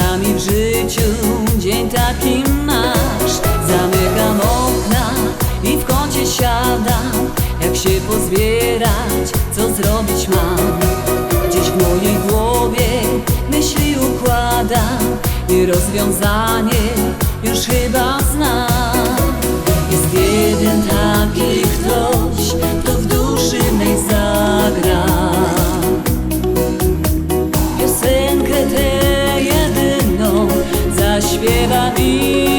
Czasami w życiu dzień taki masz. Zamykam okna i w kącie siadam, jak się pozbierać, co zrobić mam. Gdzieś w mojej głowie myśli układam i rozwiązanie już chyba znam. Jest jeden taki ktoś, kto w duszy mej zagra piosenkę tę jedyną, zaśpiewa mi.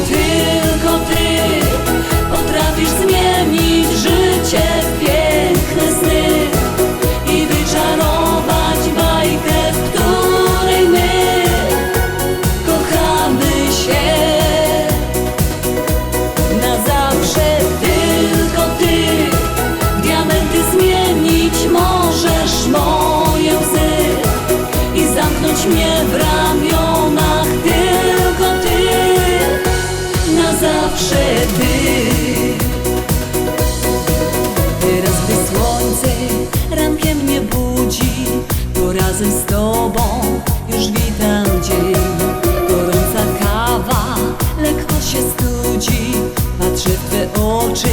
Tylko ty potrafisz zmienić życie w piękne sny i wyczarować bajkę, w której my kochamy się na zawsze. Tylko ty w diamenty zmienić możesz moje łzy i zamknąć mnie w ramionach. Tylko ty, na zawsze ty. Teraz gdy słońce rankiem mnie budzi, to razem z tobą już witam dzień. Gorąca kawa lekko się studzi, patrzę w twe oczy